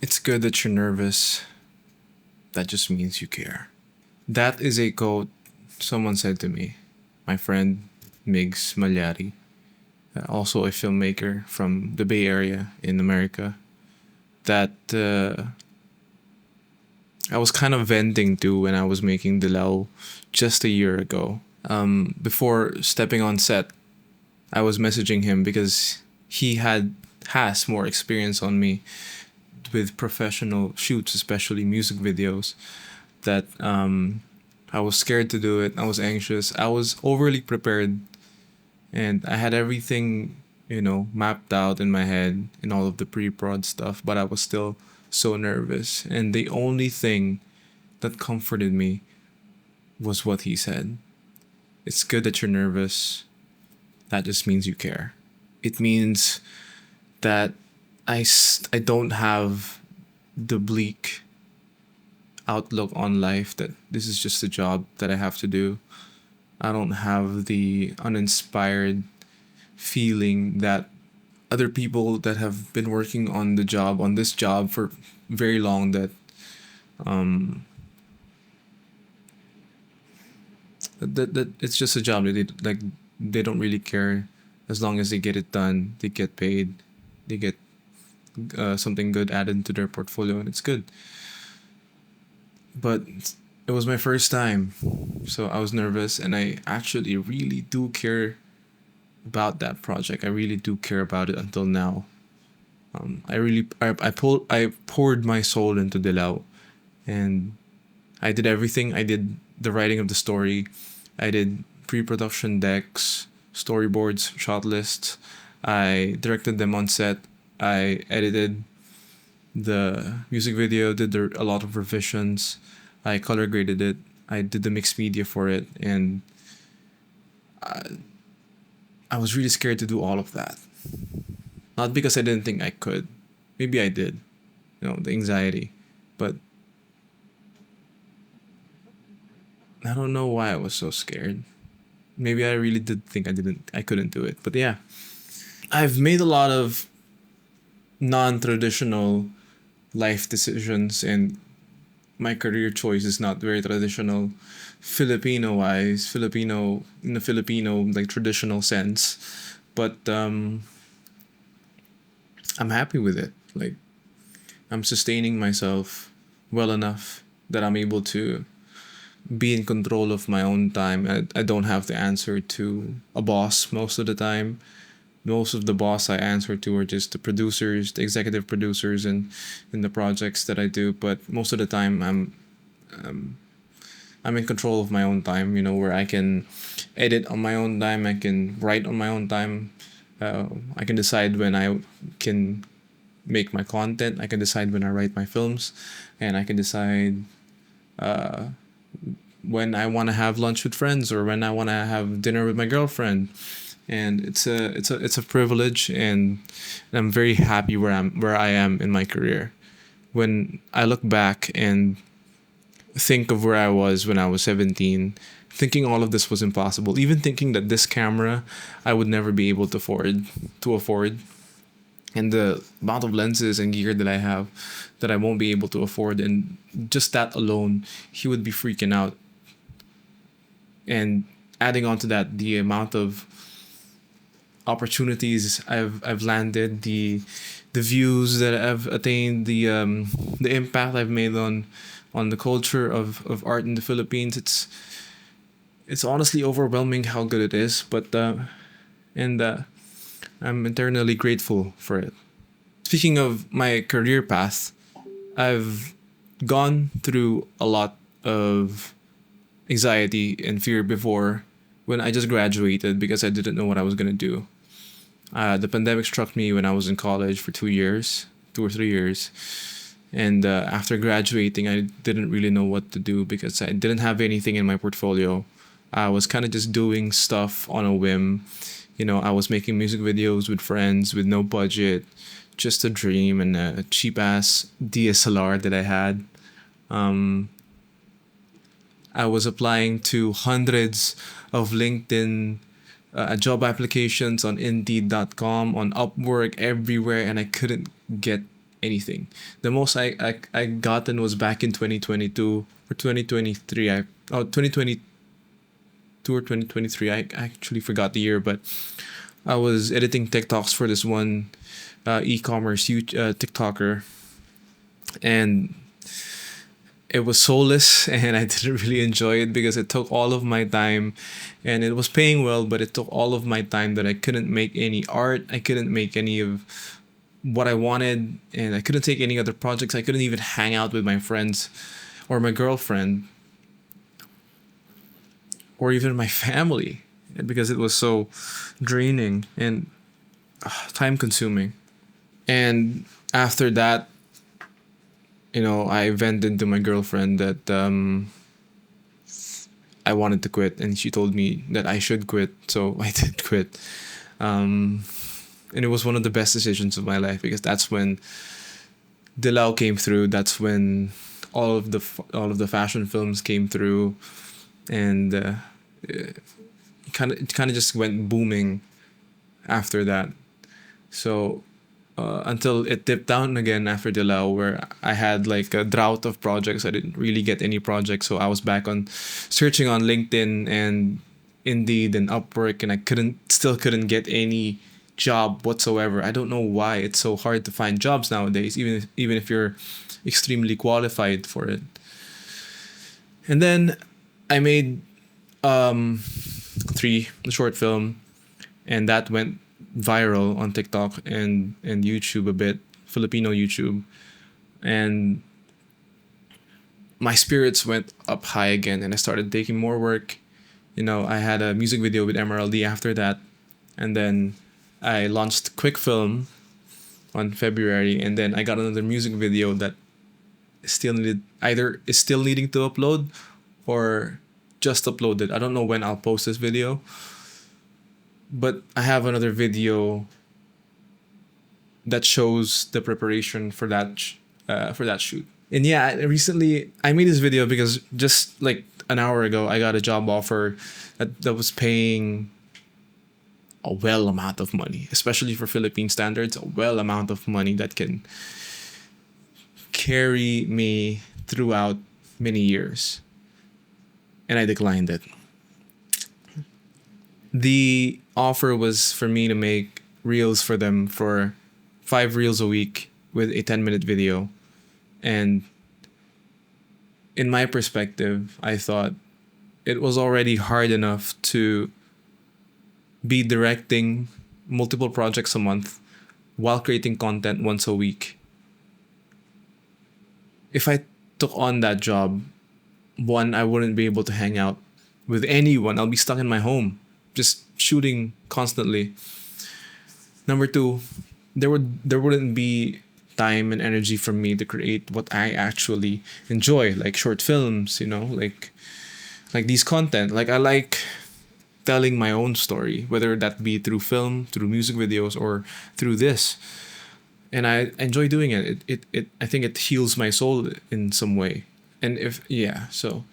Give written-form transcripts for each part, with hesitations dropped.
It's good that you're nervous. That just means you care. That is a quote someone said to me. My friend Migs Malyari, also a filmmaker from the Bay Area in America, that I was kind of venting to when I was making Dilaw just a year ago. Before stepping on set, I was messaging him because he has more experience on me with professional shoots, especially music videos. That I was scared to do it. I was anxious. I was overly prepared, and I had everything, mapped out in my head in all of the pre-prod stuff. But I was still so nervous, and the only thing that comforted me was what he said. It's good that you're nervous. That just means you care. It means that I don't have the bleak outlook on life that this is just a job that I have to do. I don't have the uninspired feeling that other people that have been working on this job for very long, that it's just a job that they don't really care. As long as they get it done, they get paid, they get something good added to their portfolio, and it's good. But it was my first time, so I was nervous, and I actually really do care about that project. I really do care about it until now. I poured my soul into Dilaw, and I did everything. I did the writing of the story. I did pre-production decks, storyboards, shot lists. I directed them on set. I edited the music video, did a lot of revisions. I color graded it. I did the mixed media for it, and I was really scared to do all of that. Not because I didn't think I could. Maybe I did. The anxiety. But I don't know why I was so scared. Maybe I really did think I couldn't do it. But yeah. I've made a lot of non-traditional life decisions, and my career choice is not very traditional Filipino in the Filipino like traditional sense. But I'm happy with it. Like, I'm sustaining myself well enough that I'm able to be in control of my own time. I don't have to answer to a boss most of the time. Most of the boss I answer to are just the producers, the executive producers, and in the projects that I do. But most of the time, I'm in control of my own time. Where I can edit on my own time, I can write on my own time. I can decide when I can make my content. I can decide when I write my films, and I can decide when I want to have lunch with friends or when I want to have dinner with my girlfriend. And it's a privilege, and I'm very happy where I am in my career. When I look back and think of where I was when I was 17, thinking all of this was impossible, even thinking that this camera I would never be able to afford, and the amount of lenses and gear that I have that I won't be able to afford, and just that alone, he would be freaking out. And adding on to that, the amount of opportunities I've landed, the views that I've attained, the impact I've made on the culture of art in the Philippines. It's honestly overwhelming how good it is, but and I'm eternally grateful for it. Speaking of my career path, I've gone through a lot of anxiety and fear before when I just graduated because I didn't know what I was gonna do. The pandemic struck me when I was in college for 2 years, 2 or 3 years, and after graduating, I didn't really know what to do because I didn't have anything in my portfolio. I was kind of just doing stuff on a whim. I was making music videos with friends with no budget, just a dream and a cheap ass DSLR that I had. Um, I was applying to hundreds of LinkedIn job applications on Indeed.com, on Upwork, everywhere, and I couldn't get anything. The most I gotten was back in 2022 or 2023. 2022 or 2023. I actually forgot the year, but I was editing TikToks for this one e-commerce TikToker, and it was soulless and I didn't really enjoy it because it took all of my time, and it was paying well, but it took all of my time that I couldn't make any art. I couldn't make any of what I wanted, and I couldn't take any other projects. I couldn't even hang out with my friends or my girlfriend or even my family because it was so draining and time consuming. And after that, I vented to my girlfriend that I wanted to quit, and she told me that I should quit. So I did quit. And it was one of the best decisions of my life because that's when Dilau came through. That's when all of the fashion films came through, and it kind of just went booming after that. So until it dipped down again after Dilau, where I had like a drought of projects. I didn't really get any projects, so I was back on searching on LinkedIn and Indeed and Upwork, and I still couldn't get any job whatsoever. I don't know why it's so hard to find jobs nowadays, even if you're extremely qualified for it. And then I made the short film, and that went viral on TikTok and YouTube a bit, Filipino YouTube, and my spirits went up high again, and I started taking more work. I had a music video with MRLD after that, and then I launched Quickfilm on February, and then I got another music video that is still needing to upload or just uploaded. I don't know when I'll post this video, but I have another video that shows the preparation for that shoot. And yeah, recently I made this video because just like an hour ago I got a job offer that was paying a well amount of money, especially for Philippine standards, a well amount of money that can carry me throughout many years. And I declined it. The offer was for me to make reels for them for 5 reels a week with a 10-minute video. And in my perspective, I thought it was already hard enough to be directing multiple projects a month while creating content once a week. If I took on that job, one, I wouldn't be able to hang out with anyone. I'll be stuck in my home, just shooting constantly. Number two, there wouldn't be time and energy for me to create what I actually enjoy, like short films, like these content. Like I like telling my own story, whether that be through film, through music videos, or through this. And I enjoy doing it. It I think it heals my soul in some way. And so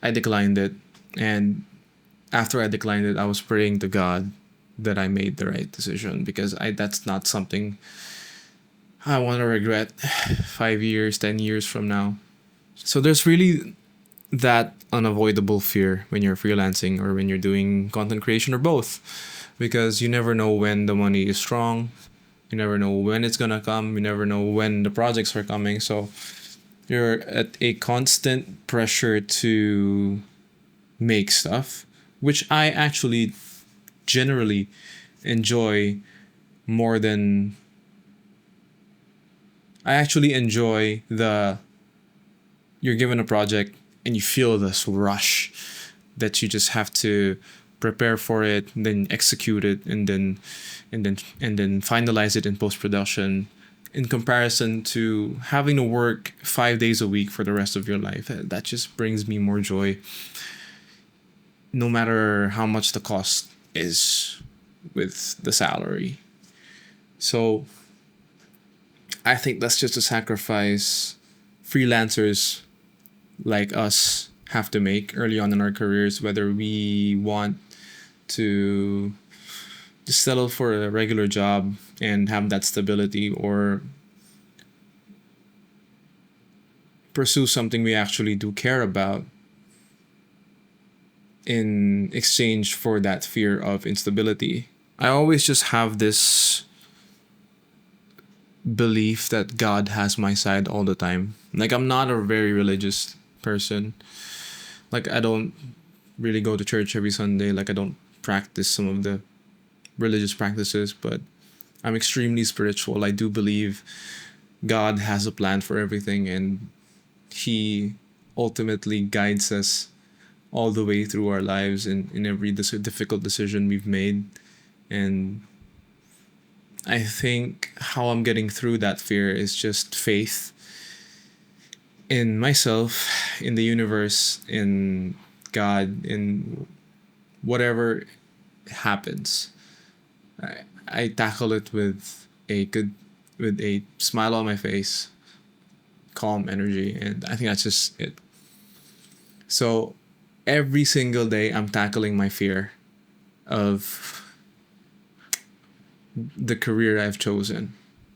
I declined it. And after I declined it, I was praying to God that I made the right decision, because that's not something I want to regret 5 years, 10 years from now. So there's really that unavoidable fear when you're freelancing or when you're doing content creation, or both, because you never know when the money is strong. You never know when it's gonna come. You never know when the projects are coming. So you're at a constant pressure to make stuff, which I actually generally enjoy more than... I actually enjoy you're given a project and you feel this rush that you just have to prepare for it, and then execute it, and then finalize it in post-production, in comparison to having to work 5 days a week for the rest of your life. That just brings me more joy, no matter how much the cost is with the salary. So I think that's just a sacrifice freelancers like us have to make early on in our careers, whether we want to just settle for a regular job and have that stability, or pursue something we actually do care about in exchange for that fear of instability. I always just have this belief that God has my side all the time. Like, I'm not a very religious person. Like, I don't really go to church every Sunday. Like, I don't practice some of the religious practices, but I'm extremely spiritual. I do believe God has a plan for everything, and He ultimately guides us all the way through our lives in every difficult decision we've made. And I think how I'm getting through that fear is just faith in myself, in the universe, in God, in whatever happens. I tackle it with a smile on my face, calm energy, and I think that's just it. So every single day I'm tackling my fear of the career I've chosen,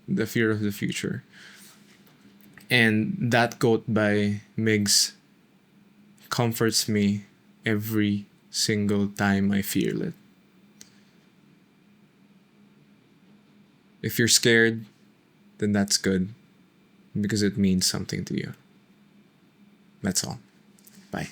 the fear of the future. And that quote by Miggs comforts me every single time I feel it. If you're scared, then that's good because it means something to you. That's all. Bye.